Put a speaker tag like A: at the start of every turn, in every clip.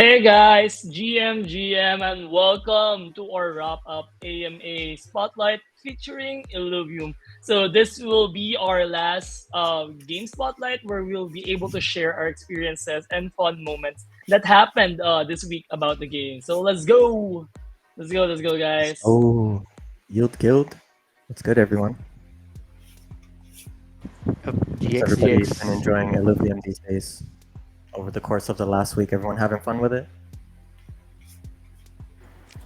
A: Hey guys, GM, and welcome to our wrap up AMA Spotlight featuring Illuvium. So, this will be our last game spotlight where we'll be able to share our experiences and fun moments that happened this week about the game. So, let's go! Let's go, guys.
B: Oh, Yield Guild. What's good, everyone? How's everybody been
C: GXGX.
B: enjoying Illuvium these days? Over the course of the last week, everyone having fun with it?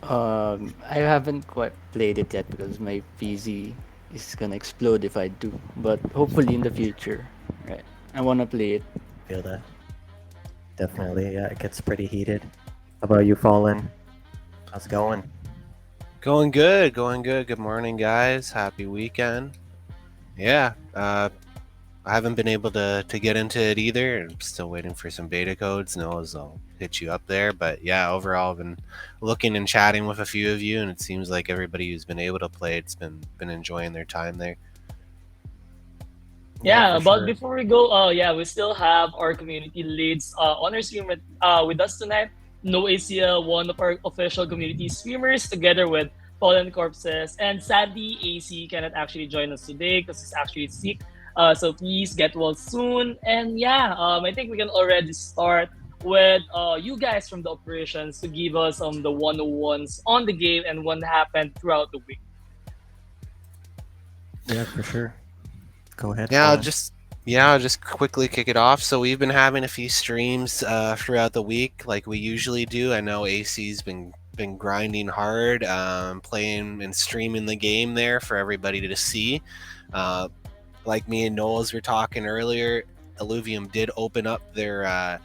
C: I haven't quite played it yet because my PC is gonna explode if I do. But hopefully in the future, right? I wanna play it.
B: Feel that? Definitely, yeah, it gets pretty heated. How about you, Fallen? How's it going?
D: Going good, going good. Good morning, guys. Happy weekend. Yeah, I haven't been able to get into it either. I'm still waiting for some beta codes. Knows I'll hit you up there. But yeah, overall, I've been looking and chatting with a few of you, and it seems like everybody who's been able to play it's been enjoying their time there.
B: Yeah,
A: Yeah,
B: for
A: but
B: sure.
A: before we go, we still have our community leads on our stream with us tonight. No ACL, one of our official community streamers, together with Fallen Corpses. And sadly, AC cannot actually join us today because he's actually sick. So please get well soon. And yeah, I think we can already start with you guys from the operations to give us the 101s on the game and what happened throughout the week.
B: Yeah, for sure. Go ahead,
D: Yeah,
B: Fallen.
D: I'll just quickly kick it off. So we've been having a few streams throughout the week, like we usually do. I know AC's been grinding hard, playing and streaming the game there for everybody to see. Uh, like me and Knowles were talking earlier, Illuvium did open up their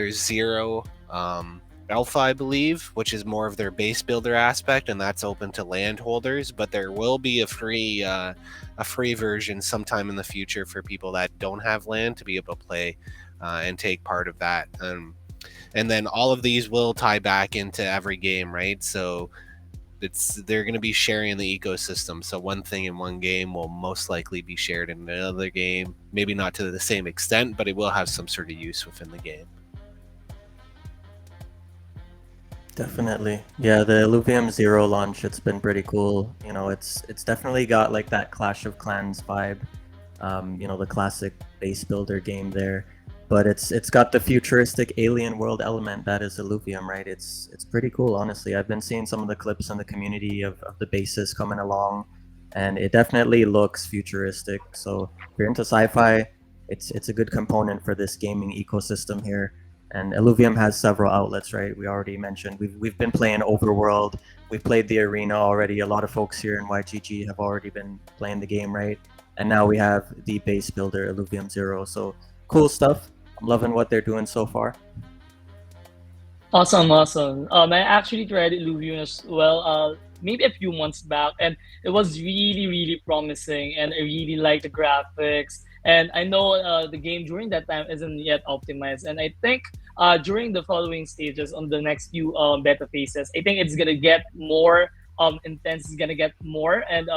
D: zero alpha, I believe, which is more of their base builder aspect, and that's open to landholders. But there will be a free version sometime in the future for people that don't have land to be able to play and take part of that. And then all of these will tie back into every game, right? So they're going to be sharing the ecosystem. So one thing in one game will most likely be shared in another game. Maybe not to the same extent, but it will have some sort of use within the game.
B: Definitely. Yeah, the Illuvium Zero launch, it's been pretty cool. It's definitely got like that Clash of Clans vibe. The classic base builder game there. But it's got the futuristic alien world element that is Illuvium, right? It's pretty cool, honestly. I've been seeing some of the clips in the community of the bases coming along, and it definitely looks futuristic. So if you're into sci-fi, it's a good component for this gaming ecosystem here. And Illuvium has several outlets, right? We already mentioned we've been playing Overworld. We've played the arena already. A lot of folks here in YGG have already been playing the game, right? And now we have the base builder Illuvium Zero. So cool stuff. I'm loving what they're doing so far.
A: Awesome. I actually tried Illuvium as well, maybe a few months back, and it was really promising, and I really like the graphics. And I know the game during that time isn't yet optimized, and I think during the following stages on the next few beta phases, I think it's gonna get more intense. It's gonna get more and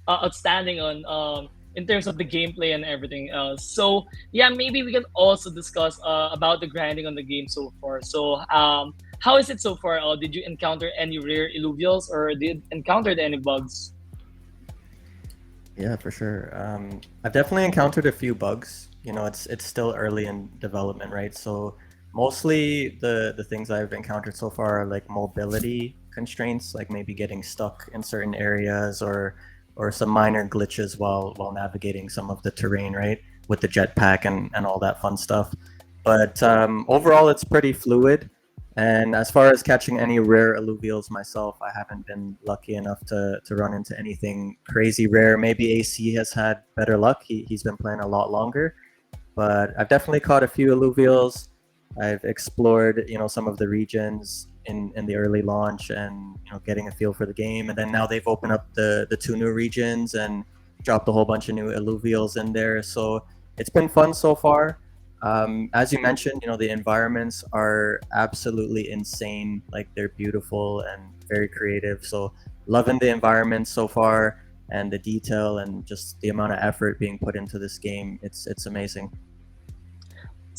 A: outstanding on in terms of the gameplay and everything else. So yeah, maybe we can also discuss about the grinding on the game so far. So how is it so far? Did you encounter any rare illuvials or did encountered any bugs?
B: Yeah, for sure. I've definitely encountered a few bugs. It's still early in development, right? So mostly the things I've encountered so far are like mobility constraints, like maybe getting stuck in certain areas or some minor glitches while navigating some of the terrain, right? With the jetpack and all that fun stuff. But overall, it's pretty fluid. And as far as catching any rare alluvials myself, I haven't been lucky enough to run into anything crazy rare. Maybe AC has had better luck. He's been playing a lot longer. But I've definitely caught a few alluvials. I've explored, some of the regions in the early launch and, getting a feel for the game. And then now they've opened up the two new regions and dropped a whole bunch of new alluvials in there. So it's been fun so far. As you mentioned, the environments are absolutely insane. Like they're beautiful and very creative. So loving the environment so far and the detail and just the amount of effort being put into this game. It's amazing.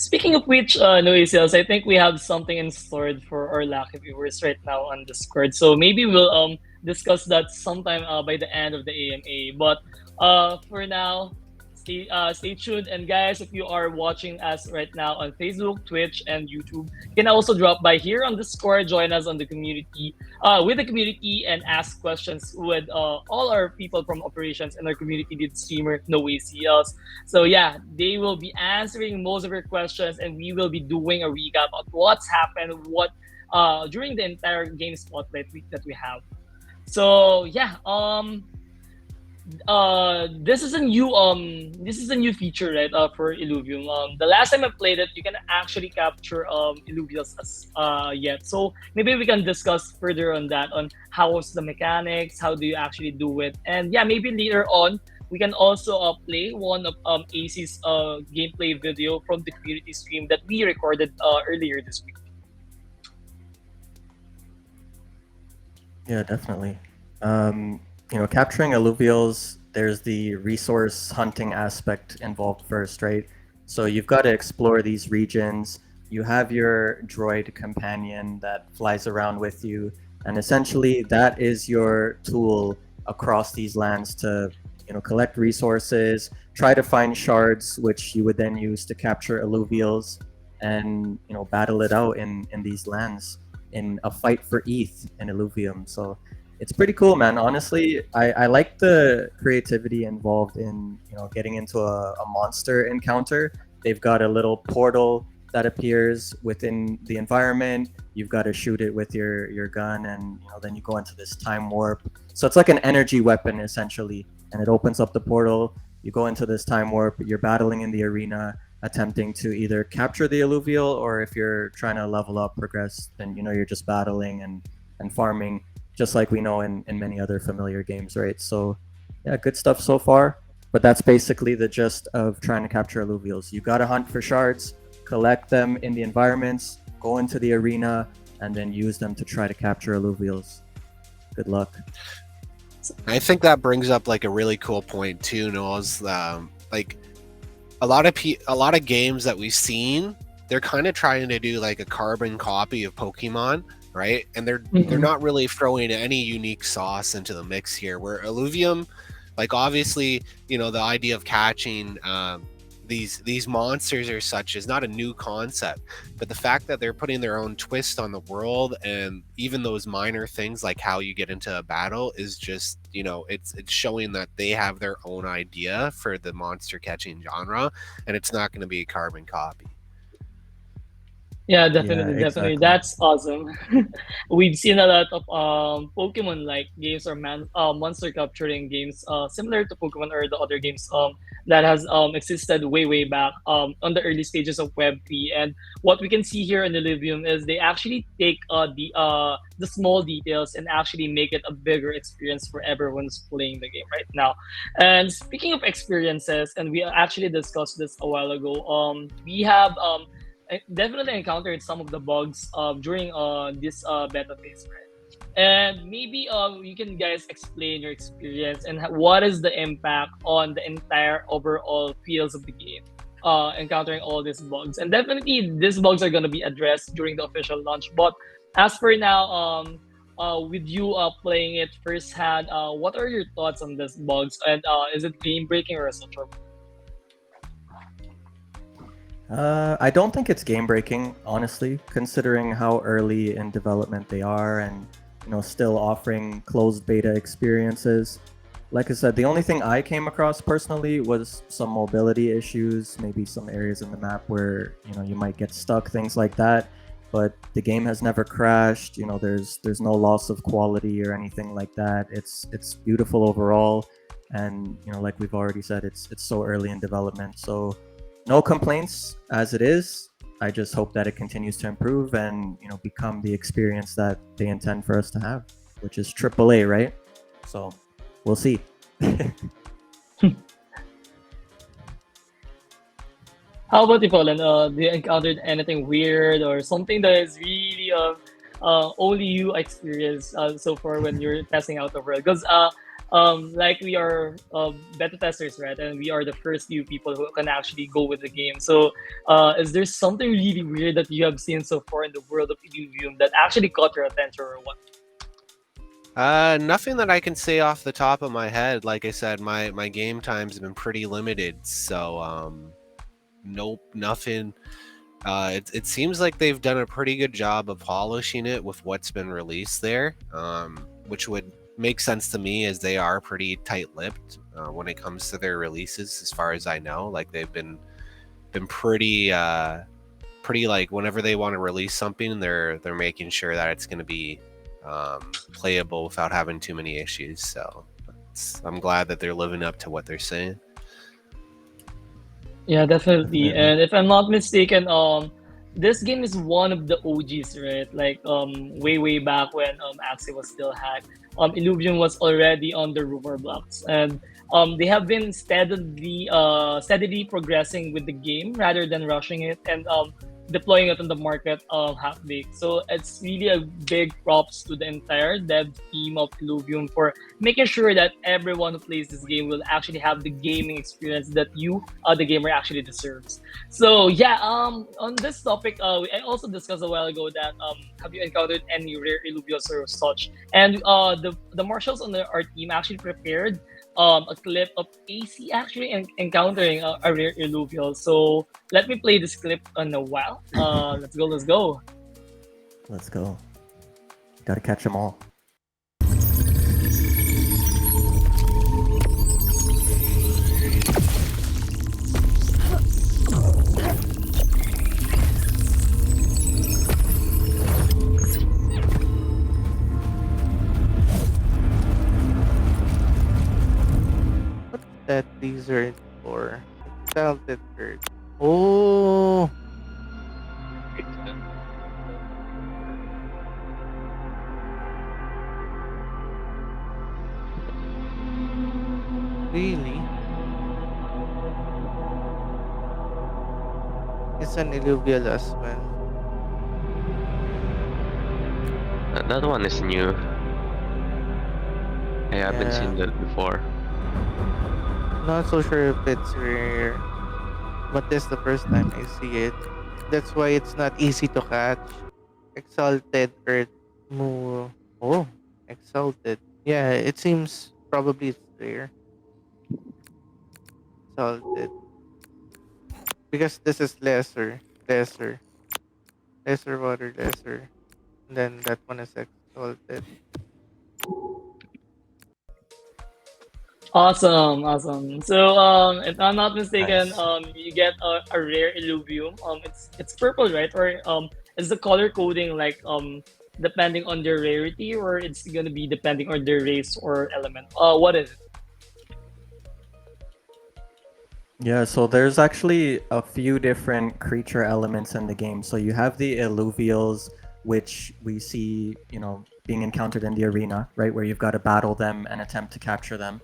A: Speaking of which, Noe Sales, I think we have something in store for our lucky viewers right now on Discord. So maybe we'll discuss that sometime by the end of the AMA. But for now, stay tuned. And guys, if you are watching us right now on Facebook, Twitch, and YouTube, you can also drop by here on Discord, join us on the community, with the community, and ask questions with all our people from operations and our community lead streamer Noe CLs. So yeah, they will be answering most of your questions, and we will be doing a recap of what's happened, what during the entire game spotlight week that we have. So yeah, this is a new feature, right, for Illuvium. The last time I played it, you can actually capture Illuvials as yet. So maybe we can discuss further on that, on how was the mechanics, how do you actually do it, and yeah, maybe later on we can also play one of AC's gameplay video from the community stream that we recorded earlier this week.
B: Yeah, definitely. Capturing alluvials, there's the resource hunting aspect involved first, right? So you've got to explore these regions. You have your droid companion that flies around with you, and essentially that is your tool across these lands to, collect resources, try to find shards, which you would then use to capture alluvials, and battle it out in these lands in a fight for ETH in Illuvium. So it's pretty cool, man. Honestly, I like the creativity involved in getting into a monster encounter. They've got a little portal that appears within the environment. You've got to shoot it with your gun, and then you go into this time warp. So it's like an energy weapon essentially, and it opens up the portal. You go into this time warp. You're battling in the arena, attempting to either capture the alluvial, or if you're trying to level up, progress, then you're just battling and farming, just like we know in many other familiar games, right? So yeah, good stuff so far. But that's basically the gist of trying to capture alluvials. You gotta hunt for shards, collect them in the environments, go into the arena, and then use them to try to capture alluvials. Good luck.
D: I think that brings up like a really cool point too, Noel's like a lot of games that we've seen, they're kind of trying to do like a carbon copy of Pokemon, right? And they're not really throwing any unique sauce into the mix here. Where Illuvium, like obviously, the idea of catching these monsters or such is not a new concept, but the fact that they're putting their own twist on the world, and even those minor things like how you get into a battle is just it's showing that they have their own idea for the monster catching genre, and it's not going to be a carbon copy.
A: Yeah,
B: Yeah,
A: definitely, definitely.
B: exactly.
A: That's awesome. We've seen a lot of Pokemon like games or monster capturing games similar to Pokemon or the other games that has existed way back on the early stages of Web 3. And what we can see here in Illuvium is they actually take the small details and actually make it a bigger experience for everyone who's playing the game right now. And speaking of experiences, and we actually discussed this a while ago, we have I definitely encountered some of the bugs during this beta phase, right? And maybe you can guys explain your experience and what is the impact on the entire overall feels of the game, encountering all these bugs. And definitely these bugs are going to be addressed during the official launch. But as for now, with you playing it firsthand, what are your thoughts on these bugs? And is it game breaking or such?
B: I don't think it's game breaking, honestly, considering how early in development they are, and still offering closed beta experiences. Like I said, the only thing I came across personally was some mobility issues, maybe some areas in the map where you might get stuck, things like that. But the game has never crashed. There's no loss of quality or anything like that. It's beautiful overall, and like we've already said, it's so early in development, so no complaints as it is. I just hope that it continues to improve and become the experience that they intend for us to have, which is AAA, right? So we'll see.
A: How about you, Colin? Do you encountered anything weird or something that is really only you experience so far when you're testing out the world? Because like we are beta testers, right? And we are the first few people who can actually go with the game. So, is there something really weird that you have seen so far in the world of Illuvium that actually caught your attention, or what?
D: Nothing that I can say off the top of my head. Like I said, my game times have been pretty limited, so nope, nothing. It seems like they've done a pretty good job of polishing it with what's been released there, which would make sense to me as they are pretty tight-lipped when it comes to their releases, as far as I know. Like they've been pretty like whenever they want to release something, they're making sure that it's going to be playable without having too many issues. So I'm glad that they're living up to what they're saying.
A: Yeah, definitely.
B: Definitely.
A: And if I'm not mistaken, this game is one of the OGs, right? Like way back when Axie was still hacked. Illuvium was already on the rumor blocks, and they have been steadily progressing with the game rather than rushing it and deploying it on the market half baked. So it's really a big props to the entire dev team of Illuvium for making sure that everyone who plays this game will actually have the gaming experience that you, the gamer, actually deserves. So yeah, on this topic, I also discussed a while ago that have you encountered any rare Illuvials or such? And the marshals on our team actually prepared a clip of AC actually encountering a rare Illuvial. So let me play this clip in a while. Let's go, let's go.
B: Let's go. Gotta catch them all.
E: What's that lizard for? Exalted Earth. Oh, really? It's an Illuvial as well.
F: That one is new. I haven't
E: Yeah,
F: seen that before.
E: not so sure if it's rare, but this is the first time I see it. That's why it's not easy to catch. Exalted Earth move. Oh, exalted. Yeah, it seems probably it's rare. Exalted. Because this is lesser, lesser water, lesser. And then that one is exalted.
A: Awesome, awesome. So, if I'm not mistaken,
B: Nice.
A: you get a rare Illuvium. It's purple, right? Or is the color coding like depending on their rarity, or it's gonna be depending on their race or element? What is it?
B: Yeah, so there's actually a few different creature elements in the game. So you have the Illuvials, which we see, being encountered in the arena, right, where you've got to battle them and attempt to capture them.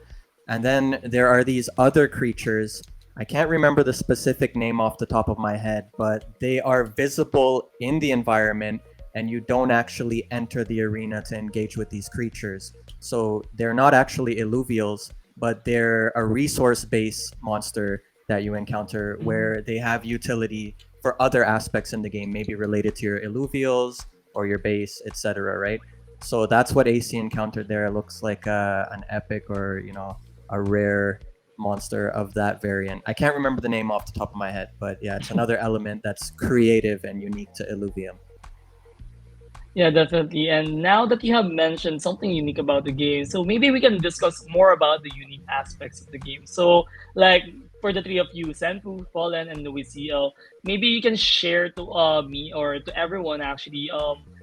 B: And then there are these other creatures. I can't remember the specific name off the top of my head, but they are visible in the environment and you don't actually enter the arena to engage with these creatures. So they're not actually Illuvials, but they're a resource-based monster that you encounter where they have utility for other aspects in the game, maybe related to your Illuvials or your base, etc. Right? So that's what AC encountered there. It looks like an epic or a rare monster of that variant. I can't remember the name off the top of my head, but yeah, it's another element that's creative and unique to Illuvium.
A: Yeah, definitely. And now that you have mentioned something unique about the game, so maybe we can discuss more about the unique aspects of the game. So, like for the three of you, Senpu, Fallen, and Louis CL, maybe you can share to me or to everyone actually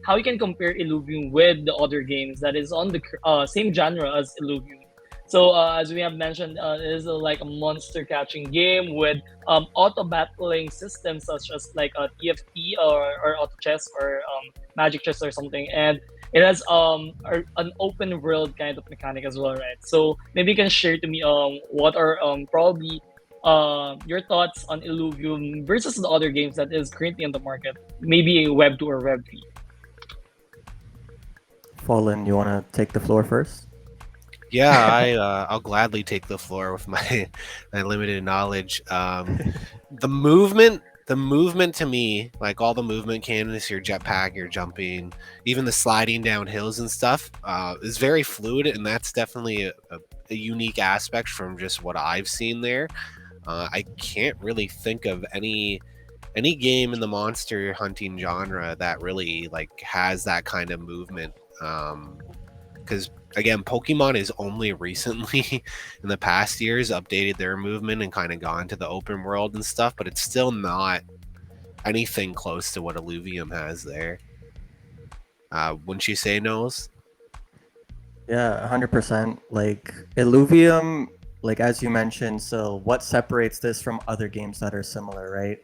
A: how you can compare Illuvium with the other games that is on the same genre as Illuvium. So, as we have mentioned, it is like a monster catching game with auto battling systems such as like a TFT or auto chess or magic chess or something, and it has an open world kind of mechanic as well, right? So maybe you can share to me what are probably your thoughts on Illuvium versus the other games that is currently on the market, maybe Web 2 or Web 3.
B: Fallen, you want to take the floor first?
D: Yeah, I'll gladly take the floor with my my limited knowledge. The movement to me, like all the movement mechanics, your jetpack, your jumping, even the sliding down hills and stuff, is very fluid, and that's definitely a unique aspect from just what I've seen there. I can't really think of any game in the monster hunting genre that really like has that kind of movement. Because again, Pokemon is only recently in the past years updated their movement and kind of gone to the open world and stuff, but it's still not anything close to what Illuvium has there. Wouldn't you say, Knowles?
B: Yeah, 100%. Like Illuvium, like as you mentioned, so what separates this from other games that are similar, right?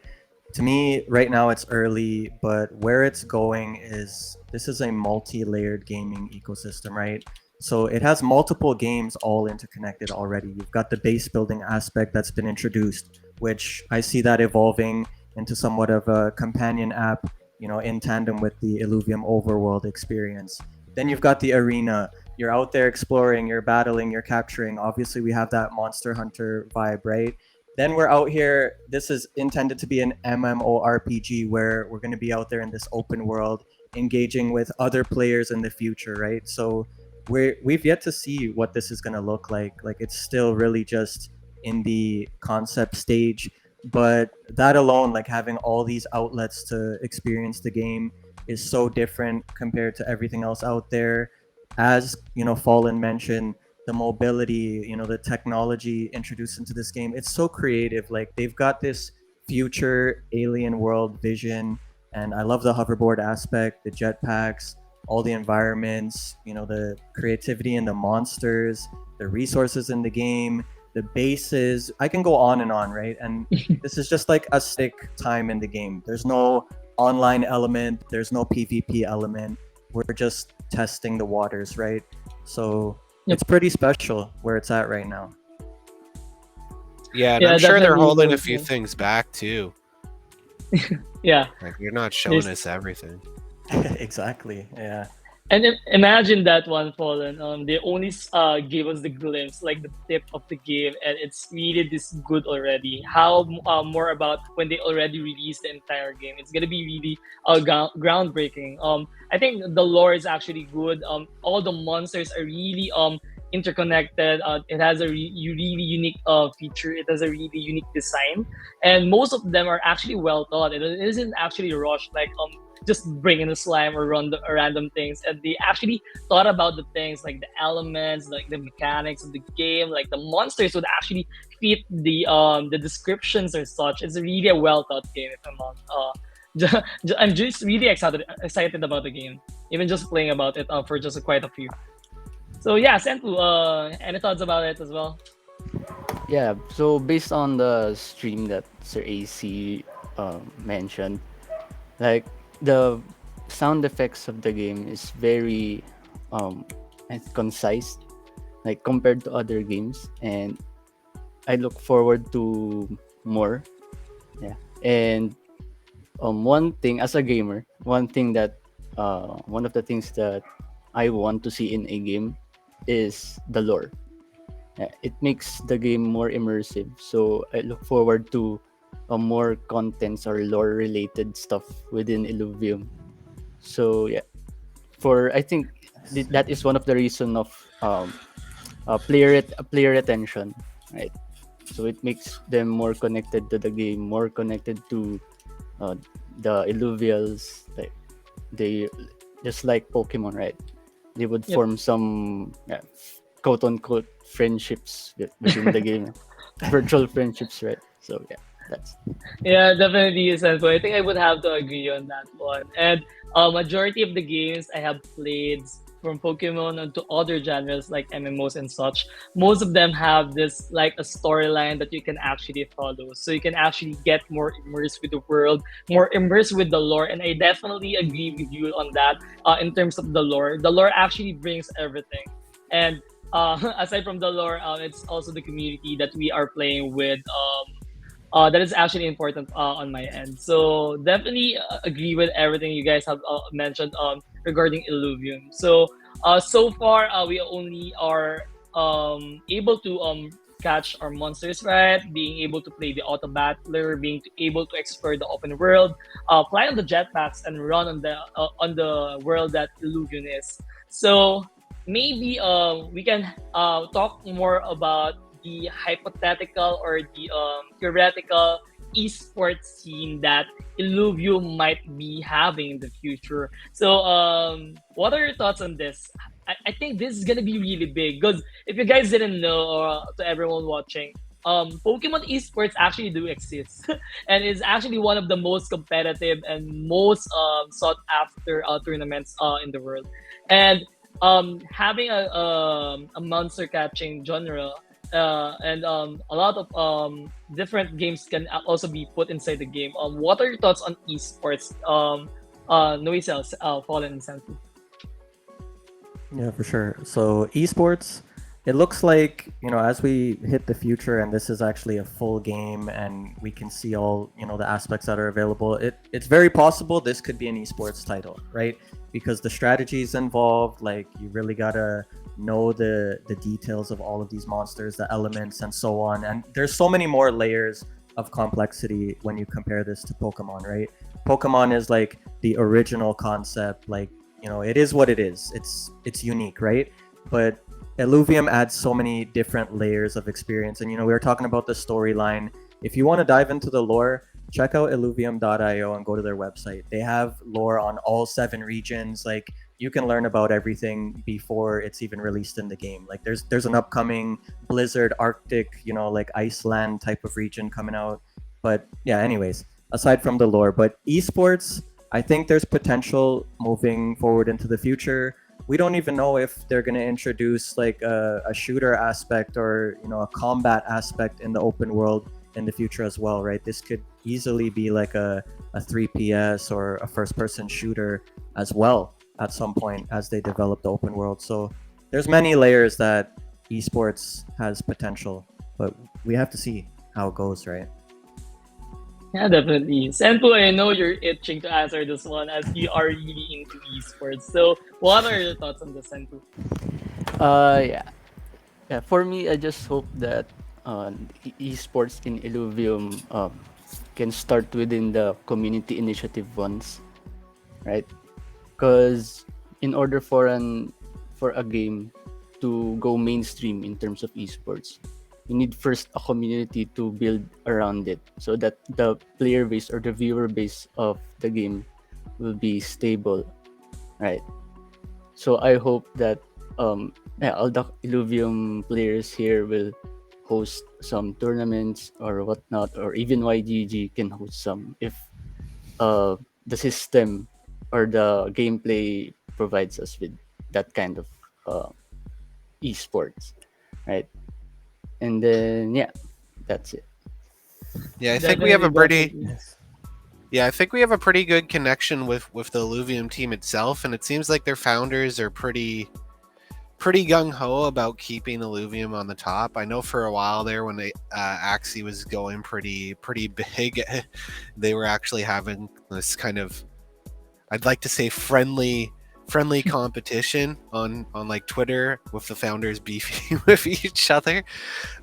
B: To me, right now it's early, but where it's going is this is a multi-layered gaming ecosystem, right? So it has multiple games all interconnected already. You've got the base building aspect that's been introduced, which I see that evolving into somewhat of a companion app, in tandem with the Illuvium overworld experience. Then you've got the arena. You're out there exploring, you're battling, you're capturing. Obviously, we have that Monster Hunter vibe, right? Then we're out here. This is intended to be an MMORPG where we're going to be out there in this open world, engaging with other players in the future, right? So we've yet to see what this is going to look like. Like it's still really just in the concept stage, but that alone, like having all these outlets to experience the game, is so different compared to everything else out there. As Fallen mentioned, the mobility, the technology introduced into this game, it's so creative. Like they've got this future alien world vision, and I love the hoverboard aspect, the jetpacks, all the environments, the creativity in the monsters, the resources in the game, the bases. I can go on and on, right? And this is just like a stick time in the game. There's no online element, there's no PvP element. We're just testing the waters, right? So
A: Yep.
B: it's pretty special where it's at right now.
D: Yeah, and I'm
A: Yeah,
D: sure they're
A: definitely
D: holding a
A: those.
D: few things back too.
A: Yeah,
D: Like they're not showing
A: there's
D: us everything.
B: Exactly. Yeah.
A: And imagine that one, Fallen. They only gave us the glimpse, like the tip of the game, and it's really this good already. How more about when they already released the entire game? It's gonna be really groundbreaking. I think the lore is actually good. All the monsters are really interconnected. It has a really unique feature. It has a really unique design, and most of them are actually well thought. It isn't actually rushed. Like just bring in a slime or run the random things, and they actually thought about the things like the elements, like the mechanics of the game, like the monsters would actually fit the descriptions or such. It's really a well thought game. If I'm not I'm just really excited about the game, even just playing about it for just quite a few. So yeah, Sentu, any thoughts about it as well?
C: Yeah, so based on the stream that Sir AC mentioned, like the sound effects of the game is very um and concise, like compared to other games, and I look forward to more. Yeah, and one thing as a gamer, one of the things that I want to see in a game is the lore. Yeah, it makes the game more immersive. So I look forward to more contents or lore related stuff within Illuvium. So yeah, for I think that is one of the reason of player retention, right? So it makes them more connected to the game, more connected to uh, the Illuvials. Like they just like Pokemon, right? They would
A: Yep.
C: form some quote unquote friendships within the game, virtual friendships, right? So yeah, that's
A: Yeah, definitely, Senpu. I think I would have to agree on that one. And majority of the games I have played from Pokemon to other genres like MMOs and such, most of them have this like a storyline that you can actually follow. So you can actually get more immersed with the world, more immersed with the lore. And I definitely agree with you on that. In terms of the lore actually brings everything. And aside from the lore, it's also the community that we are playing with. That is actually important on my end. So definitely agree with everything you guys have mentioned regarding Illuvium. So so far we only are able to catch our monsters, right? Being able to play the auto battler, able to explore the open world, fly on the jetpacks, and run on the world that Illuvium is. So maybe we can talk more about the hypothetical or the theoretical esports scene that Illuvium might be having in the future. So, what are your thoughts on this? I think this is gonna be really big because if you guys didn't know, or to everyone watching, Pokemon esports actually do exist, and it's actually one of the most competitive and most sought after tournaments in the world. And having a monster catching genre and a lot of different games can also be put inside the game. What are your thoughts on esports? Noisels, Fallen and Sanfu.
B: Yeah, for sure. So esports, it looks like, as we hit the future and this is actually a full game and we can see all, the aspects that are available, it's very possible this could be an esports title, right? Because the strategies involved, like you really gotta know the details of all of these monsters, the elements and so on. And there's so many more layers of complexity when you compare this to Pokemon, right? Pokemon is like the original concept, like it is what it is. It's unique, right? But Illuvium adds so many different layers of experience. And we were talking about the storyline. If you want to dive into the lore, check out illuvium.io and go to their website. They have lore on all 7 regions. Like you can learn about everything before it's even released in the game. Like there's an upcoming Blizzard Arctic, like Iceland type of region coming out. But yeah, anyways, aside from the lore, but esports, I think there's potential moving forward into the future. We don't even know if they're going to introduce like a shooter aspect or a combat aspect in the open world in the future as well, right? This could easily be like a 3PS or a first person shooter as well at some point as they develop the open world. So there's many layers that esports has potential, but we have to see how it goes, right?
A: Yeah, definitely. Senpu, I know you're itching to answer this one as you are really into esports. So, what are your thoughts on this, Senpu?
C: Yeah. Yeah, for me, I just hope that esports in Illuvium can start within the community initiative ones, right? Because in order for a game to go mainstream in terms of esports, you need first a community to build around it so that the player base or the viewer base of the game will be stable, right? So I hope that yeah, all the Illuvium players here will host some tournaments or whatnot, or even YGG can host some if the system or the gameplay provides us with that kind of uh, esports, right? And then yeah, that's it.
D: Yeah, I think we have
A: Definitely,
D: a pretty
A: definitely.
D: yeah, I think we have a pretty good connection with the Illuvium team itself, and it seems like their founders are pretty gung ho about keeping Illuvium on the top. I know for a while there when they Axie was going pretty big, they were actually having this kind of, I'd like to say, friendly competition on like Twitter with the founders beefing with each other.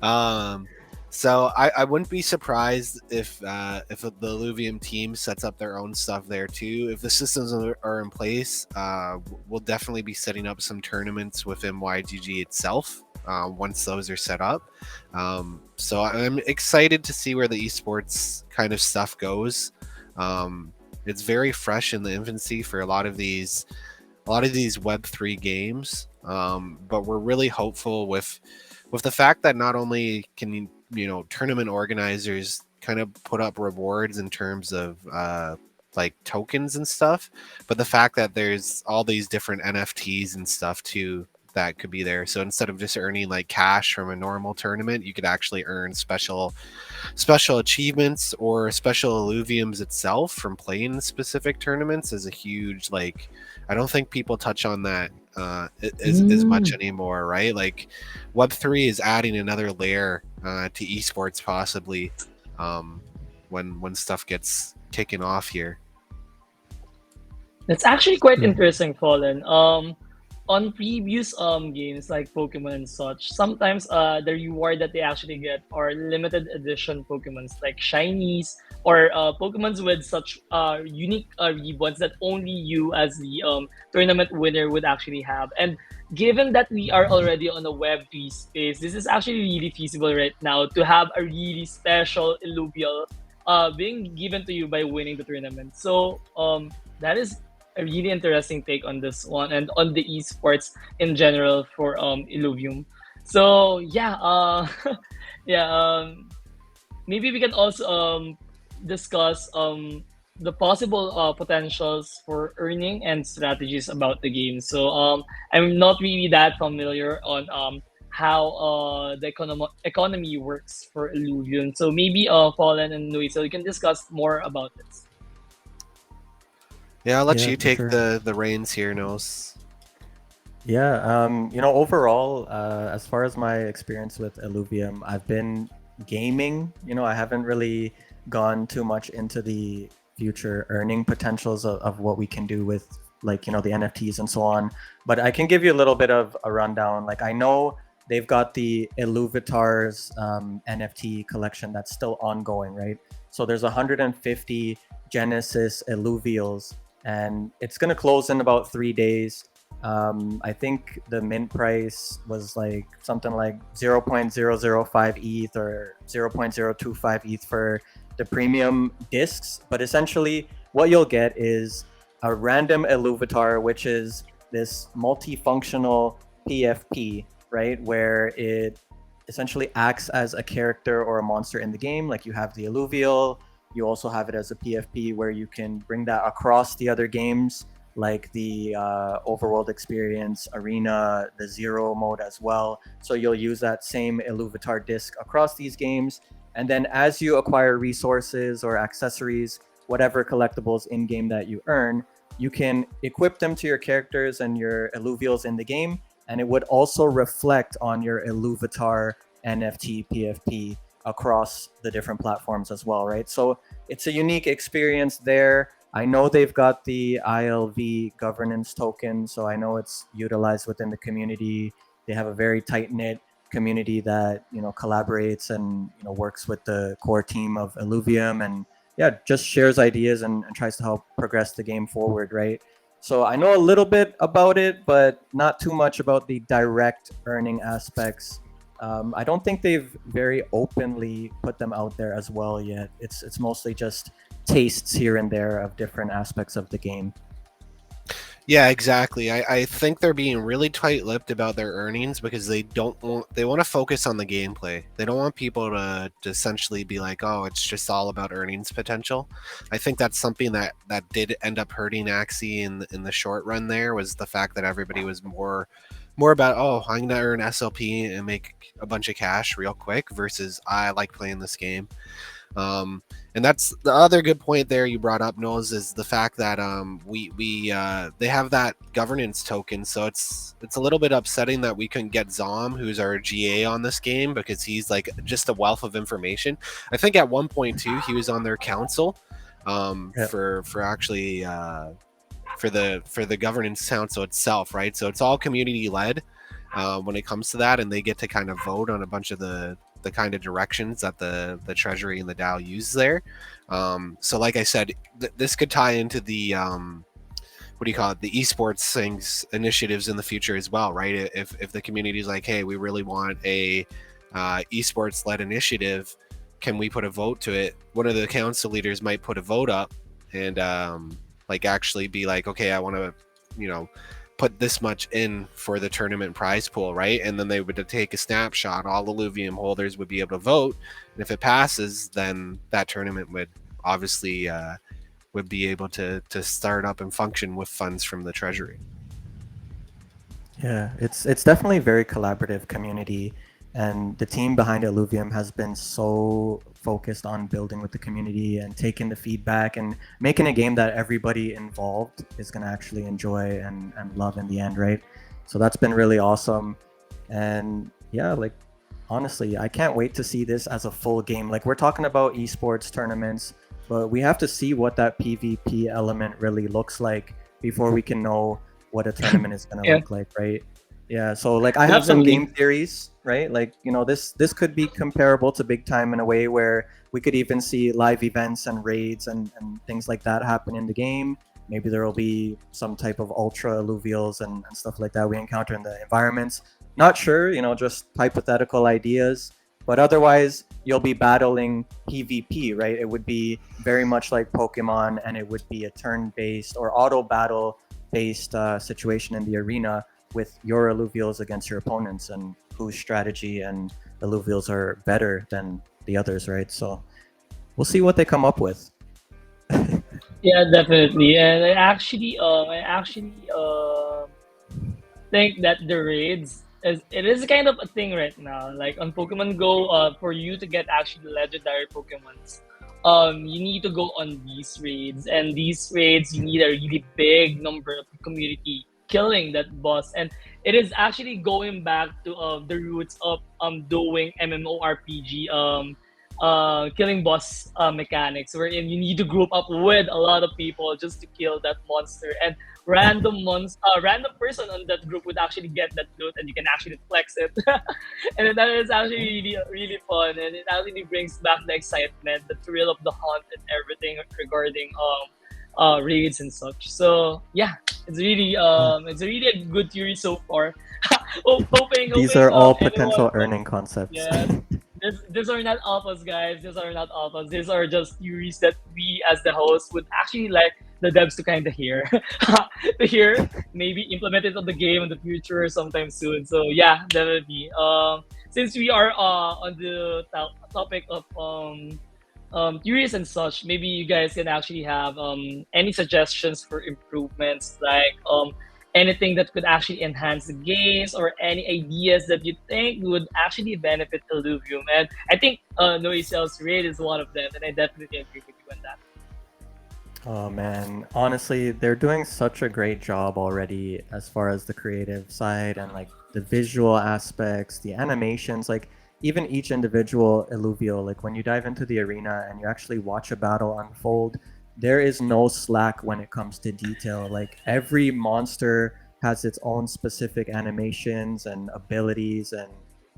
D: Um, so I wouldn't be surprised if the Illuvium team sets up their own stuff there too. If the systems are in place, we'll definitely be setting up some tournaments within YGG itself once those are set up. So I'm excited to see where the esports kind of stuff goes. It's very fresh in the infancy for a lot of these Web3 games, but we're really hopeful with the fact that not only can tournament organizers kind of put up rewards in terms of like tokens and stuff, but the fact that there's all these different NFTs and stuff too that could be there. So instead of just earning like cash from a normal tournament, you could actually earn special achievements or special Illuviums itself from playing specific tournaments is a huge, like, I don't think people touch on that as much
A: Mm.
D: anymore, right? Like Web3 is adding another layer to esports possibly when stuff gets kicking off here.
A: That's actually quite interesting, Fallen. on previous games like Pokemon and such, sometimes the reward that they actually get are limited edition Pokemons like shinies or Pokemons with such unique ribbons that only you as the tournament winner would actually have. And given that we are already on a Web3 space, this is actually really feasible right now to have a really special Illuvial being given to you by winning the tournament. So that is a really interesting take on this one and on the esports in general for Illuvium. So yeah, yeah, maybe we can also discuss the possible potentials for earning and strategies about the game. So I'm not really that familiar on how the economy works for Illuvium. So maybe Fallen and Louis, so we can discuss more about this.
D: Yeah, I'll let
B: Yeah,
D: you
B: for
D: take
B: sure.
D: the reins here, Nose.
B: Yeah, overall, as far as my experience with Illuvium, I've been gaming. I haven't really gone too much into the future earning potentials of what we can do with, like, the NFTs and so on. But I can give you a little bit of a rundown. Like, I know they've got the Illuvitar's NFT collection that's still ongoing, right? So there's 150 Genesis Illuvials, and it's going to close in about 3 days. I think the mint price was like something like 0.005 ETH or 0.025 ETH for the premium discs. But essentially, what you'll get is a random Illuvitar, which is this multifunctional PFP, right? Where it essentially acts as a character or a monster in the game. Like, you have the Illuvial, you also have it as a PFP where you can bring that across the other games, like the overworld experience, arena, the zero mode as well. So you'll use that same Illuvitar disc across these games. And then as you acquire resources or accessories, whatever collectibles in game that you earn, you can equip them to your characters and your Illuvials in the game. And it would also reflect on your Illuvitar NFT PFP across the different platforms as well, right? So it's a unique experience there. I know they've got the ILV governance token, so I know it's utilized within the community. They have a very tight knit community that collaborates and works with the core team of Illuvium, and yeah, just shares ideas and tries to help progress the game forward, right? So I know a little bit about it, but not too much about the direct earning aspects. I don't think they've very openly put them out there as well yet. It's mostly just tastes here and there of different aspects of the game.
D: Yeah, exactly. I think they're being really tight-lipped about their earnings because they want to focus on the gameplay. They don't want people to essentially be like, oh, it's just all about earnings potential. I think that's something that did end up hurting Axie in the short run. There was the fact that everybody was more about, oh, I'm gonna earn SLP and make a bunch of cash real quick versus I like playing this game. And that's the other good point there you brought up, Knowles, is the fact that we they have that governance token, so it's a little bit upsetting that we couldn't get Zom, who's our GA on this game, because he's like just a wealth of information. I think at one point too he was on their council
B: Yep.
D: for actually for the governance council itself, right? So it's all community led when it comes to that, and they get to kind of vote on a bunch of the kind of directions that the treasury and the DAO use there. So like I said, this could tie into the what do you call it, the esports things initiatives in the future as well, right? If the community is like, hey, we really want a esports led initiative, can we put a vote to it? One of the council leaders might put a vote up and like actually be like, okay, I want to, put this much in for the tournament prize pool, right? And then they would take a snapshot. All the Illuvium holders would be able to vote, and if it passes, then that tournament would obviously would be able to start up and function with funds from the treasury.
B: Yeah, it's definitely a very collaborative community, and the team behind Illuvium has been so focused on building with the community and taking the feedback and making a game that everybody involved is going to actually enjoy and love in the end, right? So that's been really awesome. And yeah, like, honestly, I can't wait to see this as a full game. Like, we're talking about esports tournaments, but we have to see what that PvP element really looks like before we can know what a tournament is going to
A: Yeah,
B: look like, right? Yeah, so like I have some
A: definitely.
B: game theories, right? Like, this could be comparable to big time in a way where we could even see live events and raids and things like that happen in the game. Maybe there will be some type of ultra alluvials and stuff like that we encounter in the environments. Not sure, just hypothetical ideas. But otherwise, you'll be battling PvP, right? It would be very much like Pokemon, and it would be a turn-based or auto battle based situation in the arena with your Illuvials against your opponents, and whose strategy and Illuvials are better than the others, right? So we'll see what they come up with.
A: Yeah, definitely. And I actually think that the raids is kind of a thing right now. Like on Pokemon Go, for you to get actually legendary Pokemons, you need to go on these raids, and these raids you need a really big number of community killing that boss, and it is actually going back to the roots of doing MMORPG killing boss mechanics, wherein you need to group up with a lot of people just to kill that monster, and random person on that group would actually get that loot, and you can actually flex it. And that is actually really fun, and it actually brings back the excitement, the thrill of the hunt, and everything regarding raids and such. So yeah,
B: Yeah.
A: it's really a good theory so far.
B: These
A: Hoping
B: are all
A: anyone
B: potential
A: from
B: earning concepts.
A: yes. These are not alphas, guys. These are not alphas. These are just theories that we, as the host, would actually like the devs to kind of hear, to hear, maybe implement it on the game in the future sometime soon. So yeah, definitely. Since we are on the topic of theories and such, maybe you guys can actually have any suggestions for improvements, like anything that could actually enhance the games, or any ideas that you think would actually benefit Illuvium. And I think Noise Cells Raid is one of them, and I definitely agree with you on that.
B: Oh man, honestly, they're doing such a great job already as far as the creative side and like the visual aspects, the animations, like even each individual Illuvio, like when you dive into the arena and you actually watch a battle unfold, there is no slack when it comes to detail. Like every monster has its own specific animations and abilities and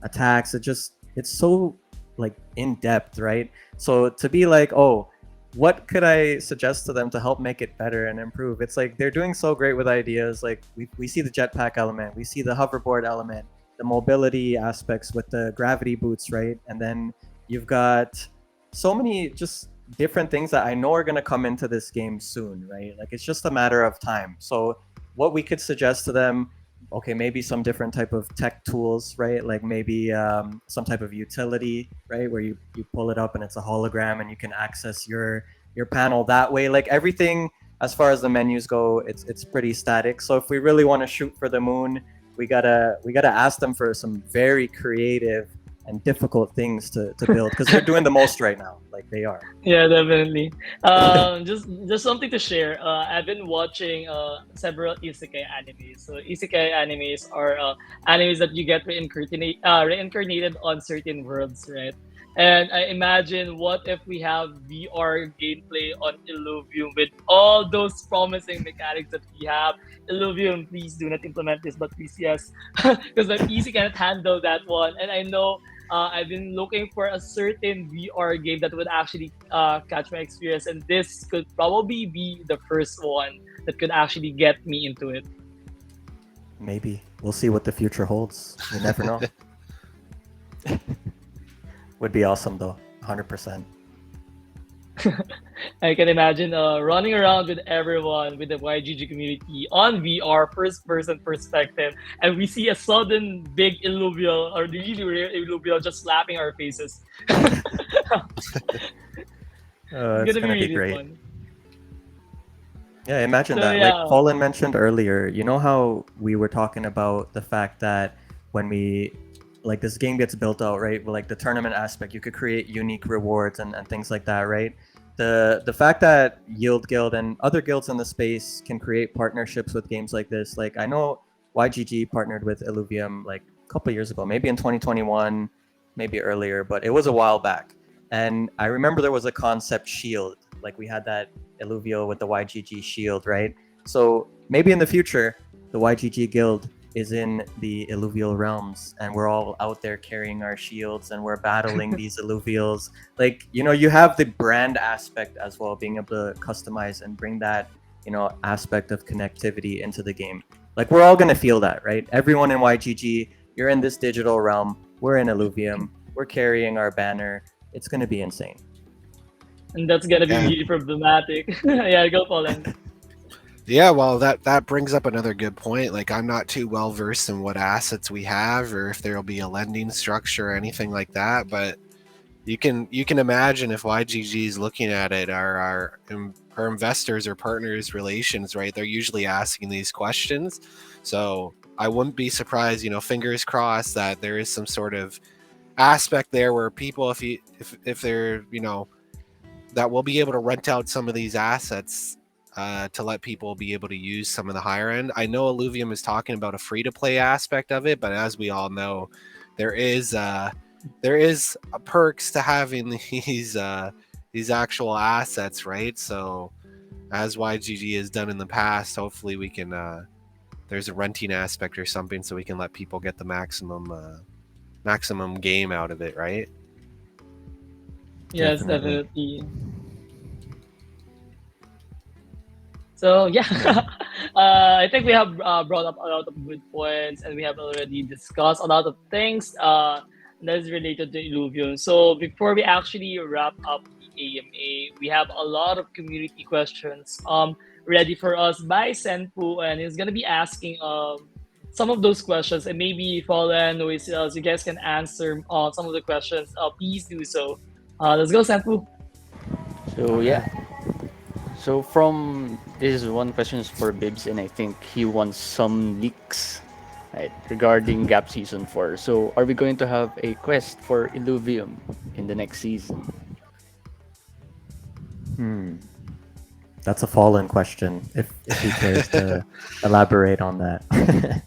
B: attacks. It's so like in depth, right? So to be like, oh, what could I suggest to them to help make it better and improve? It's like they're doing so great with ideas. Like we see the jetpack element, we see the hoverboard element, the mobility aspects with the gravity boots, right? And then you've got so many just different things that I know are going to come into this game soon, right? Like it's just a matter of time. So what we could suggest to them, okay, maybe some different type of tech tools, right? Like maybe some type of utility, right, where you pull it up and it's a hologram and you can access your panel that way. Like everything as far as the menus go, it's pretty static. So if we really want to shoot for the moon, we gotta ask them for some very creative and difficult things to build, because they're doing the most right now. Like they are.
A: Yeah, definitely. Just something to share. I've been watching several isekai animes. So isekai animes are animes that you get reincarnated on certain worlds, right? And I imagine, what if we have VR gameplay on Illuvium with all those promising mechanics that we have? Illuvium, please do not implement this, but please yes, because my PC cannot handle that one. And I know I've been looking for a certain VR game that would actually catch my experience, and this could probably be the first one that could actually get me into it.
B: Maybe we'll see what the future holds. You never know. Would be awesome though, 100%.
A: I can imagine running around with everyone with the YGG community on VR, first person perspective, and we see a sudden big Illuvial or really rare Illuvial just slapping our faces. It's
B: It's
A: gonna be
B: gonna be
A: really
B: great.
A: fun.
B: Yeah, imagine
A: So
B: that. Like
A: yeah,
B: Colin mentioned earlier, you know how we were talking about the fact that when we like this game gets built out, right? Like the tournament aspect, you could create unique rewards and things like that, right? The fact that Yield Guild and other guilds in the space can create partnerships with games like this. Like I know YGG partnered with Illuvium like a couple years ago, maybe in 2021, maybe earlier, but it was a while back. And I remember there was a concept shield. Like we had that Illuvio with the YGG shield, right? So maybe in the future, the YGG guild is in the Illuvial realms, and we're all out there carrying our shields, and we're battling these Illuvials. Like, you have the brand aspect as well, being able to customize and bring that, aspect of connectivity into the game. Like, we're all gonna feel that, right? Everyone in YGG, you're in this digital realm. We're in Illuvium. We're carrying our banner. It's gonna be insane.
A: And that's gonna be
D: Yeah.
A: really problematic. Yeah, go Poland.
D: Yeah, well, that brings up another good point. Like, I'm not too well versed in what assets we have, or if there'll be a lending structure or anything like that. But you can imagine if YGG is looking at it, our investors or partners relations, right? They're usually asking these questions, so I wouldn't be surprised. Fingers crossed that there is some sort of aspect there where people, if they're that we'll be able to rent out some of these assets to let people be able to use some of the higher end. I know Illuvium is talking about a free to play aspect of it, but as we all know, there is perks to having these actual assets, right? So as YGG has done in the past, hopefully we can there's a renting aspect or something so we can let people get the maximum game out of it, right?
A: Yes,
B: Definitely.
A: definitely. So yeah,
B: Yeah.
A: I think we have brought up a lot of good points, and we have already discussed a lot of things that is related to Illuvium. So before we actually wrap up the AMA, we have a lot of community questions ready for us by Senpu, and he's gonna be asking some of those questions, and maybe Fallen or else you guys can answer some of the questions. Please do so. Let's go, Senpu.
C: So
B: All
C: yeah.
B: right.
C: So from this is one question is for Bibs, and I think he wants some leaks, right, regarding Gap Season 4. So are we going to have a quest for Illuvium in the next season?
B: Hmm. That's a fallen question. If he cares to elaborate on that.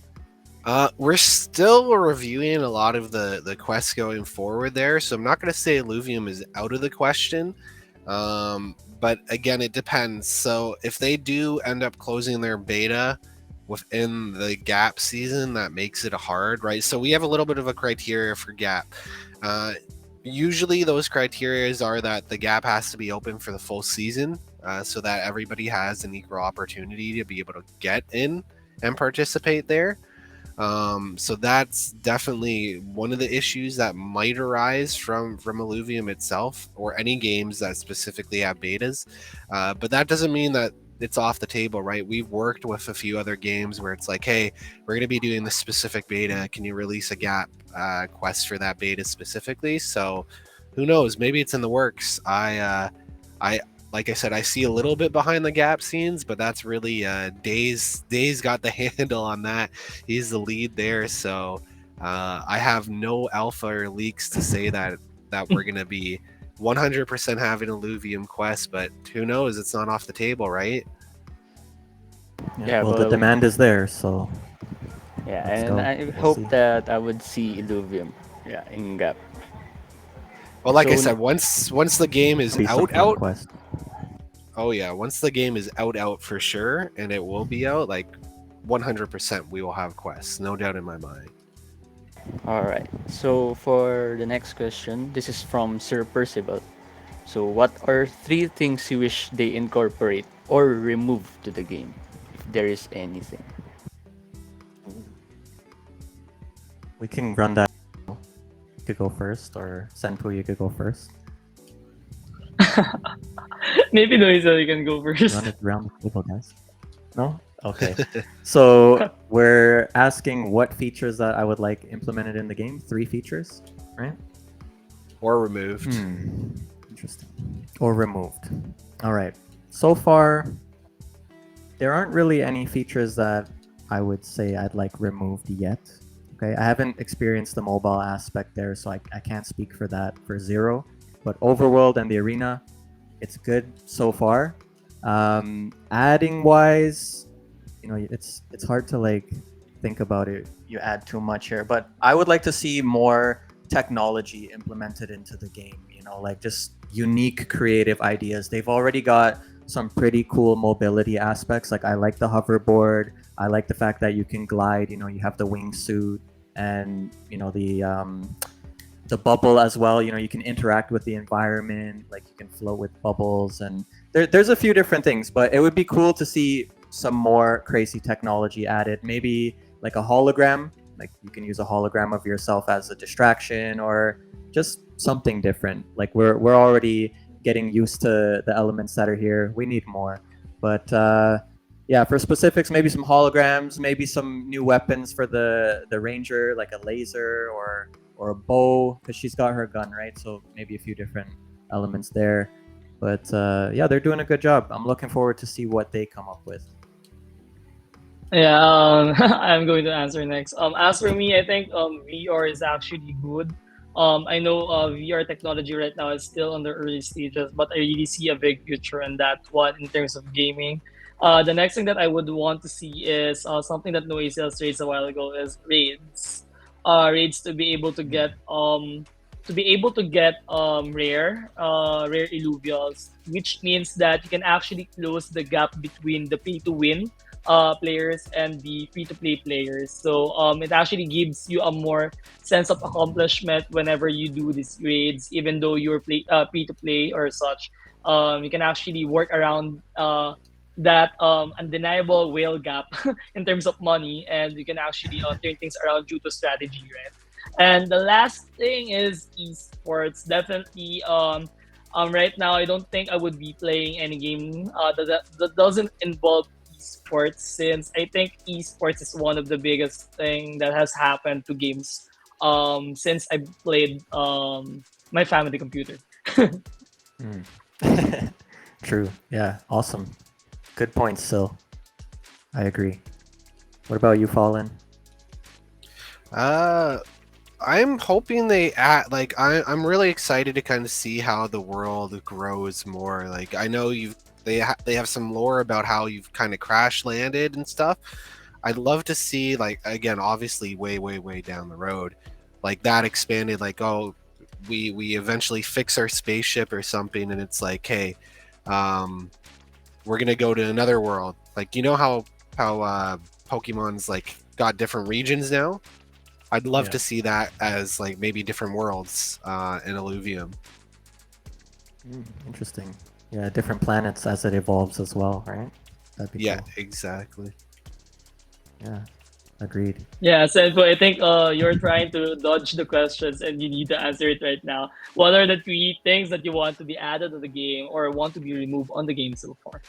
D: We're still reviewing a lot of the quests going forward there, so I'm not going to say Illuvium is out of the question. But again, it depends. So if they do end up closing their beta within the Gap season, that makes it hard, right? So we have a little bit of a criteria for Gap. Uh, Usually, those criteria are that the Gap has to be open for the full season, so that everybody has an equal opportunity to be able to get in and participate there. So that's definitely one of the issues that might arise from Illuvium itself or any games that specifically have betas. But that doesn't mean that it's off the table, right? We've worked with a few other games where it's like, hey, we're going to be doing this specific beta. Can you release a Gap quest for that beta specifically? So who knows? Maybe it's in the works. I like I said, I see a little bit behind the Gap scenes, but that's really Days got the handle on that. He's the lead there, so I have no alpha or leaks to say that we're gonna be 100% having Illuvium quest, but who knows? It's not off the table, right?
B: Yeah,
C: Yeah,
B: well, the
C: well,
B: demand is there, so
C: yeah,
B: let's
C: and
B: go.
C: I
B: We'll
C: hope
B: see.
C: that I would see Illuvium, yeah, in Gap.
D: Well, like I
C: So
D: said, once the game is
B: Be
D: out
B: something in
D: out,
B: Quest.
D: oh yeah, once the game is out for sure, and it will be out, like 100% we will have quests, no doubt in my mind.
C: all right. So for the next question, this is from Sir Percival. So what are three things you wish they incorporate or remove to the game, if there is anything?
B: We can run that. You could go first, or Senpu, you could go first.
A: Maybe Noisa, you can go
B: Run
A: first.
B: it around the table, guys. No? Okay. So we're asking what features that I would like implemented in the game. 3 features, right?
D: Or removed.
B: Interesting. Or removed. All right. So far, there aren't really any features that I would say I'd like removed yet. Okay, I haven't experienced the mobile aspect there, so I can't speak for that for Zero. But Overworld and the arena, it's good so far. Adding wise, it's hard to like think about it. You add too much here, but I would like to see more technology implemented into the game. Like just unique creative ideas. They've already got some pretty cool mobility aspects. Like I like the hoverboard. I like the fact that you can glide. You know, you have the wingsuit, and you know the bubble as well. You know, you can interact with the environment. Like you can float with bubbles, and there's a few different things. But it would be cool to see some more crazy technology added. Maybe like a hologram. Like you can use a hologram of yourself as a distraction, or just something different. Like we're already getting used to the elements that are here. We need more. But yeah, for specifics, maybe some holograms, maybe some new weapons for the ranger, like a laser or a bow, because she's got her gun, right? So maybe a few different elements there. But yeah, they're doing a good job. I'm looking forward to see what they come up with.
A: Yeah, I'm going to answer next. As for me, I think VR is actually good. I know VR technology right now is still on the early stages, but I really see a big future in that one in terms of gaming. The next thing that I would want to see is something that Noisiel raised a while ago is raids. Raids to be able to get rare illuvials, which means that you can actually close the gap between the pay to win players and the free to play players. So it actually gives you a more sense of accomplishment whenever you do these raids, even though you're free to play or such. You can actually work around that undeniable whale gap in terms of money, and you can actually turn things around due to strategy, right? And the last thing is esports. Definitely, right now I don't think I would be playing any game that doesn't involve esports, since I think esports is one of the biggest thing that has happened to games since I played my family computer.
B: Mm. True. Yeah. Awesome. Good points, Sil. I agree. What about you, Fallen?
D: Uh, I'm hoping they add like I'm really excited to kind of see how the world grows more. Like I know they have some lore about how you've kind of crash landed and stuff. I'd love to see like again, obviously way down the road, like that expanded. Like we eventually fix our spaceship or something, and it's like hey, um, we're gonna go to another world. Like you know how Pokemon's like got different regions now. I'd love
B: Yeah.
D: to see that as like maybe different worlds in Illuvium.
B: Interesting. Yeah, different planets as it evolves as well, right? That'd be
D: Yeah,
B: cool.
D: exactly.
B: Yeah, agreed.
A: Yeah, Senpo, I think you're trying to dodge the questions and you need to answer it right now. What are the three things that you want to be added to the game or want to be removed on the game so far?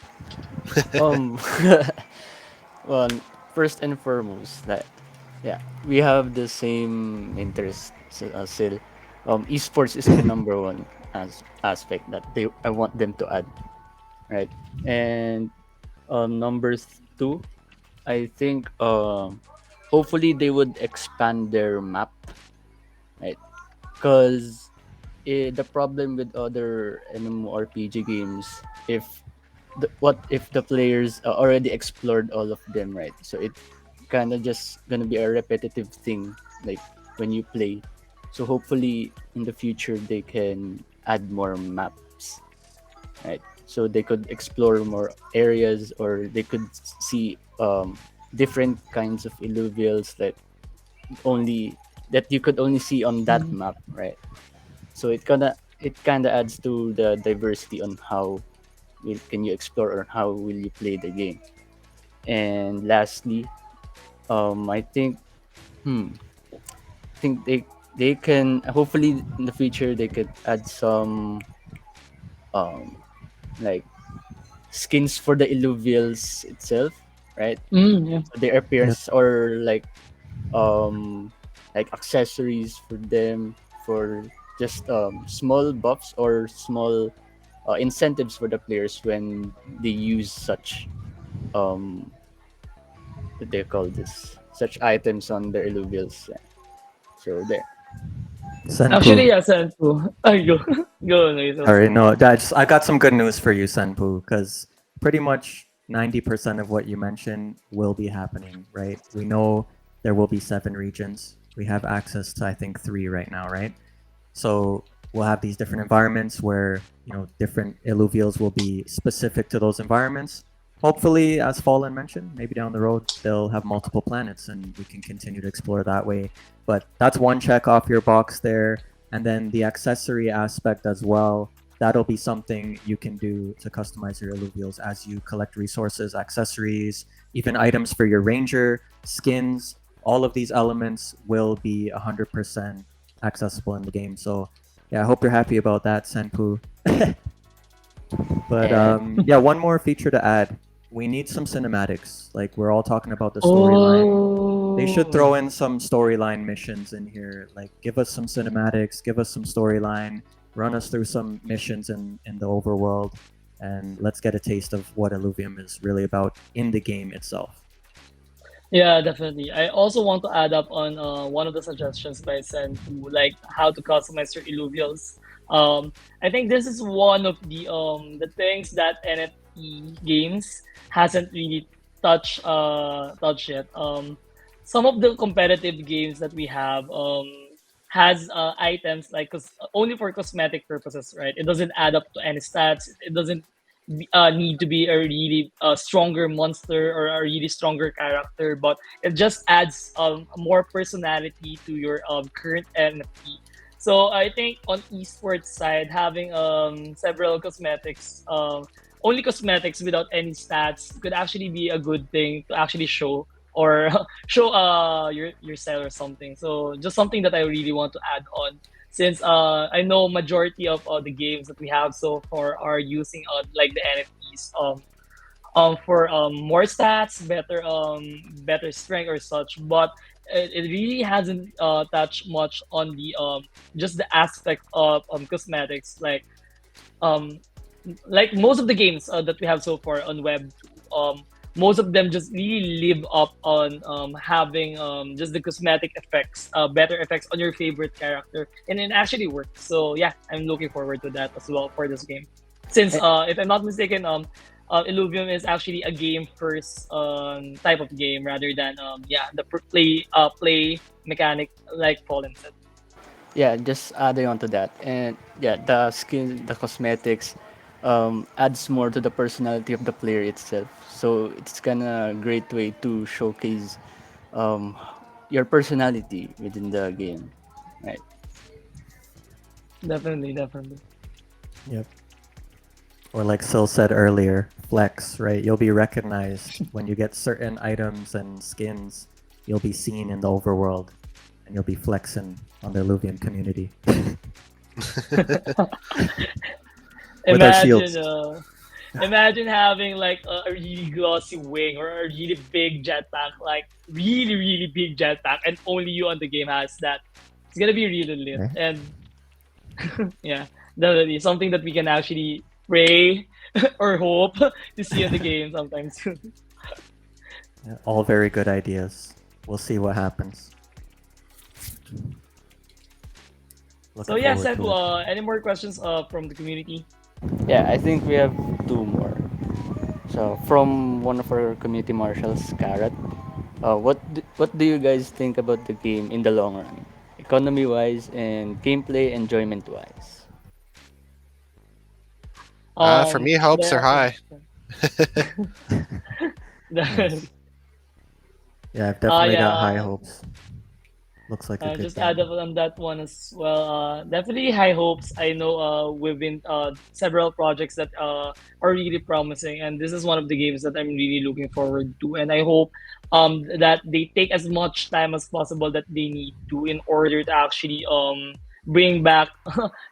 C: Um, well, first and foremost, that yeah, we have the same interest still. Esports is the number one aspect that I want them to add, right? And number two, I think hopefully they would expand their map, right? Because the problem with other MMORPG games, if what if the players already explored all of them, right? So it kind of just gonna be a repetitive thing, like when you play. So hopefully in the future they can add more maps, right? So they could explore more areas, or they could see different kinds of illuvials only that you could only see on that
A: Mm.
C: map, right? So it kind of adds to the diversity on how can you explore or how will you play the game. And lastly, I think hmm, I think they can hopefully in the future they could add some um like skins for the illuvials itself, right?
A: Mm, yeah.
C: So their
B: Yeah.
C: appearance, or um like accessories for them, for just small buffs or small incentives for the players when they use such um what they call this, such items on their illuvials. So there.
B: Senpu.
A: Actually, yeah, Senpu. Go. Go, Noisel.
B: Sorry, no, I got some good news for you, Senpu, because pretty much 90% of what you mentioned will be happening, right? We know there will be 7 regions. We have access to, I think, 3 right now, right? So we'll have these different environments where different Illuvials will be specific to those environments. Hopefully, as Fallen mentioned, maybe down the road they'll have multiple planets and we can continue to explore that way. But that's one check off your box there. And then the accessory aspect as well. That'll be something you can do to customize your Illuvials as you collect resources, accessories, even items for your ranger, skins. All of these elements will be 100% accessible in the game. So, yeah, I hope you're happy about that, Senpu. But
C: And
B: yeah, one more feature to add. We need some cinematics. Like we're all talking about the storyline. They should
A: Oh.
B: throw in some storyline missions in here. Like give us some cinematics, give us some storyline, run us through some missions in the overworld, and let's get a taste of what Illuvium is really about in the game itself.
A: Yeah, definitely. I also want to add up on one of the suggestions by Senpu, like how to customize your Illuvials. I think this is one of the things that NFT games hasn't really touched yet. Some of the competitive games that we have has items like only for cosmetic purposes, right? It doesn't add up to any stats. It doesn't need to be a really stronger monster or a really stronger character, but it just adds more personality to your current NFT. So I think on esports side, having several cosmetics, only cosmetics without any stats could actually be a good thing to actually show or show your sale or something. So just something that I really want to add on since I know majority of the games that we have so far are using like the NFTs for more stats, better strength or such, but it really hasn't touched much on the just the aspect of cosmetics um like most of the games that we have so far on web 2, most of them just really live up on having just the cosmetic effects, better effects on your favorite character, and it actually works. So yeah, I'm looking forward to that as well for this game. Since if I'm not mistaken, Illuvium is actually a game first type of game rather than yeah the play mechanic like Fallen said.
C: yeah, just adding on to that, and yeah, the skin, the cosmetics, adds more to the personality of the player itself. So it's kind of great way to showcase um, your personality within the game, right?
A: Definitely, definitely.
B: Yep. Or like Sil said earlier, flex, right? You'll be recognized when you get certain items and skins. You'll be seen in the overworld, and you'll be flexing on the Illuvian community with our
A: Imagine
B: shields.
A: imagine having like a really glossy wing or a really big jetpack, like really, really big jetpack, and only you on the game has that. It's gonna be really lit.
B: Right?
A: And yeah, definitely something that we can actually pray or hope to see in the game sometime soon.
B: Yeah, all very good ideas. We'll see what happens.
A: So
B: Looking
A: yeah,
B: forward
A: Senpu,
B: to it.
A: any more questions from the community?
C: Yeah, I think we have two more. So from one of our community marshals, Carrot, what do you guys think about the game in the long run, economy wise and gameplay enjoyment wise?
D: For me, hopes are
A: Yeah,
D: high.
B: Nice.
A: definitely.
B: Yeah, I've definitely got high
A: Yeah.
B: hopes. Looks like a good
A: Just add
B: game.
A: up on that one as well. Definitely high hopes. I know we've been several projects that are really promising, and this is one of the games that I'm really looking forward to. And I hope that they take as much time as possible that they need to in order to actually bring back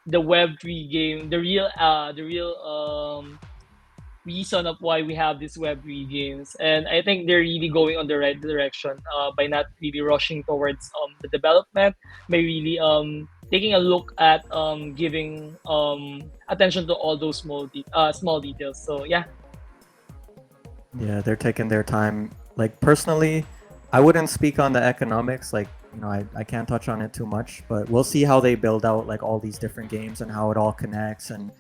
A: the Web3 game, the real reason of why we have these Web3 games. And I think they're really going on the right direction by not really rushing towards the development, by really taking a look at giving attention to all those small details. So yeah,
B: Yeah, they're taking their time. Like personally, I wouldn't speak on the economics. Like, I can't touch on it too much, but we'll see how they build out like all these different games and how it all connects and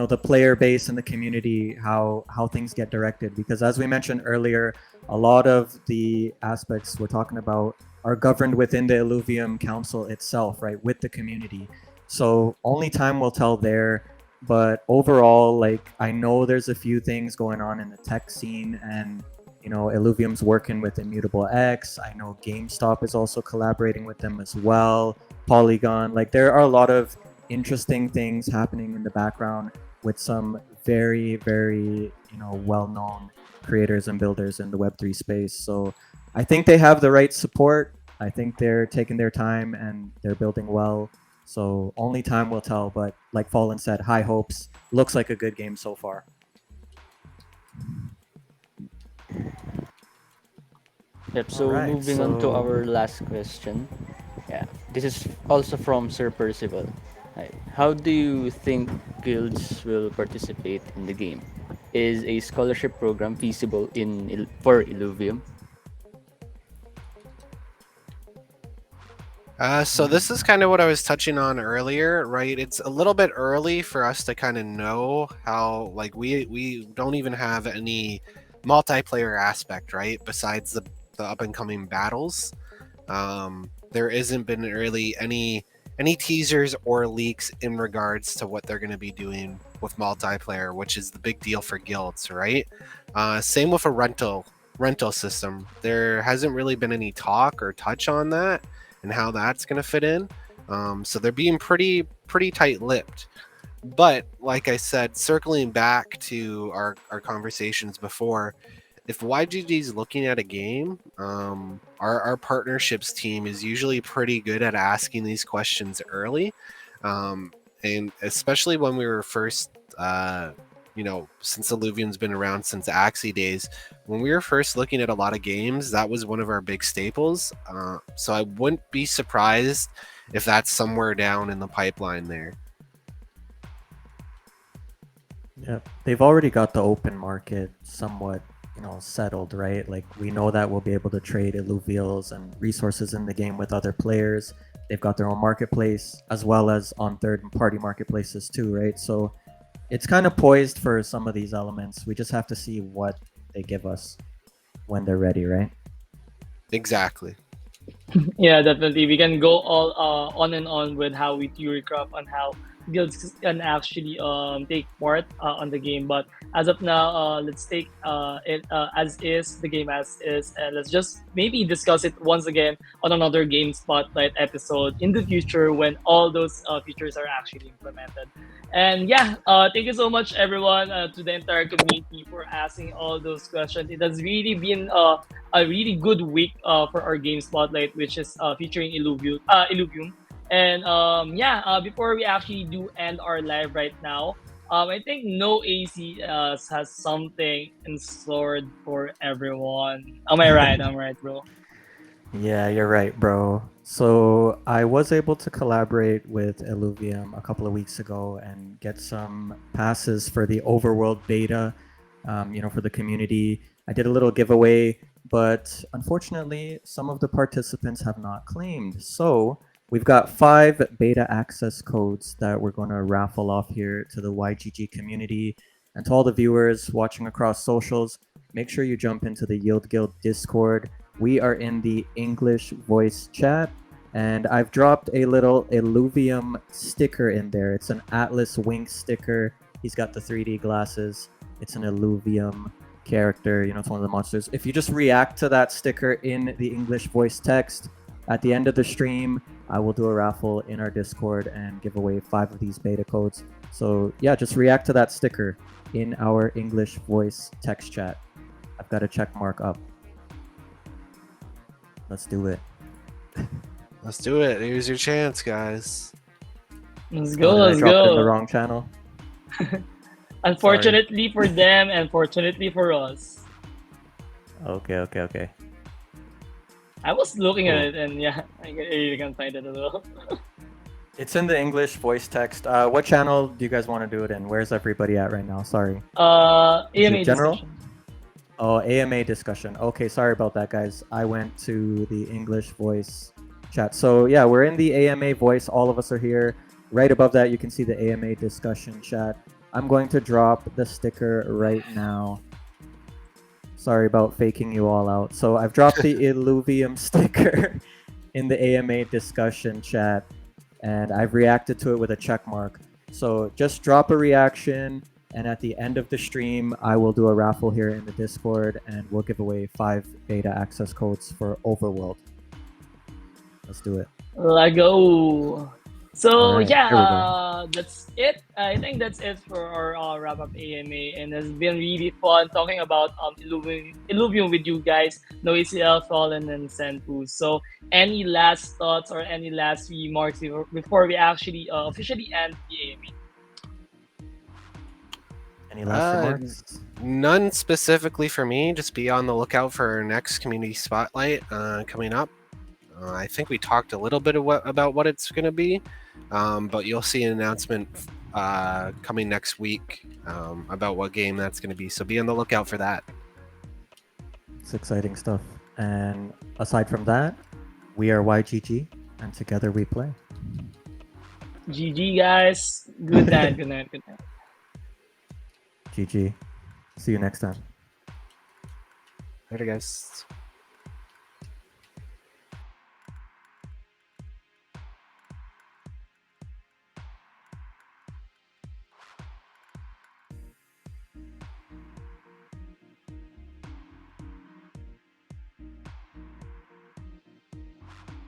B: the player base and the community, how things get directed. Because as we mentioned earlier, a lot of the aspects we're talking about are governed within the Illuvium Council itself, right, with the community. So only time will tell there. But overall, like I know there's a few things going on in the tech scene, and Illuvium's working with Immutable X. I know GameStop is also collaborating with them as well. Polygon, like there are a lot of interesting things happening in the background with some very, very well-known creators and builders in the Web3 space. So I think they have the right support. I think they're taking their time and they're building well. So only time will tell. But like Fallen said, high hopes. Looks like a good game so far.
C: Yep,
B: All
C: so
B: right.
C: moving on to
B: So
C: our last question. Yeah, this is also from Sir Percival. Hi. How do you think guilds will participate in the game? Is a scholarship program feasible for Illuvium?
D: So this is kind of what I was touching on earlier, right? It's a little bit early for us to kind of know how, like, we don't even have any multiplayer aspect, right? Besides the up and coming battles, there isn't been really any teasers or leaks in regards to what they're going to be doing with multiplayer, which is the big deal for guilds, right? Same with a rental system. There hasn't really been any talk or touch on that and how that's going to fit in. So they're being pretty tight-lipped. But like I said, circling back to our conversations before, if YGG is looking at a game, our partnerships team is usually pretty good at asking these questions early, and especially when we were first, since Illuvium's been around since Axie days, when we were first looking at a lot of games, that was one of our big staples. So I wouldn't be surprised if that's somewhere down in the pipeline there.
B: yeah, they've already got the open market somewhat, settled, right? Like we know that we'll be able to trade Illuvials and resources in the game with other players. They've got their own marketplace as well as on third-party marketplaces too, right? So it's kind of poised for some of these elements. We just have to see what they give us when they're ready, right?
D: Exactly.
A: Yeah, definitely. We can go all on and on with how we theory craft on how guilds can actually take part on the game. But as of now, let's take it as is, the game as is, and let's just maybe discuss it once again on another game spotlight episode in the future when all those features are actually implemented. And yeah, thank you so much, everyone, to the entire community for asking all those questions. It has really been a really good week for our game spotlight, which is featuring Illuvium. And yeah, before we actually do end our live right now, I think No AC has something in store for everyone. Am I right? I'm right, bro.
B: Yeah, you're right, bro. So I was able to collaborate with Illuvium a couple of weeks ago and get some passes for the overworld beta, for the community. I did a little giveaway, but unfortunately, some of the participants have not claimed. So we've got 5 beta access codes that we're going to raffle off here to the YGG community. And to all the viewers watching across socials, make sure you jump into the Yield Guild Discord. We are in the English voice chat, and I've dropped a little Illuvium sticker in there. It's an Atlas Wing sticker. He's got the 3D glasses. It's an Illuvium character. It's one of the monsters. If you just react to that sticker in the English voice text, at the end of the stream, I will do a raffle in our Discord and give away 5 of these beta codes. So yeah, just react to that sticker in our English voice text chat. I've got a check mark up. Let's do it.
D: Let's do it. Here's your chance, guys.
A: Let's
B: Oh,
A: go.
B: did I
A: Let's
B: drop it in the
A: go.
B: wrong channel?
A: Unfortunately for them, and fortunately for us.
B: Okay.
A: I was looking at
B: Cool.
A: it, and yeah, I really can't find it as well.
B: It's in the English voice text. What channel do you guys want to do it in? Where's everybody at right now? Sorry. Is it
A: AMA
B: general?
A: discussion.
B: Oh, AMA discussion. Okay, sorry about that, guys. I went to the English voice chat. So yeah, we're in the AMA voice. All of us are here. Right above that, you can see the AMA discussion chat. I'm going to drop the sticker right now. Sorry about faking you all out. So I've dropped the Illuvium sticker in the AMA discussion chat. and I've reacted to it with a check mark. So just drop a reaction, and at the end of the stream, I will do a raffle here in the Discord, and we'll give away 5 beta access codes for Overworld. Let's do it.
A: Let go.
B: All
A: So
B: right,
A: yeah,
B: here we go.
A: that's it. I think that's it for our wrap up AMA, and it's been really fun talking about Illuvium with you guys, Noisiel, Fallen, and Senpu. So any last thoughts or any last remarks before we actually officially end the AMA?
B: Any last remarks?
D: None specifically for me. Just be on the lookout for our next community spotlight coming up. I think we talked a little bit about what it's going to be, but you'll see an announcement coming next week about what game that's going to be. So be on the lookout for that.
B: It's exciting stuff. And aside from that, we are YGG, and together we play.
A: GG guys. Good night. Good night. Good night.
B: GG. See you next time.
D: Later, guys.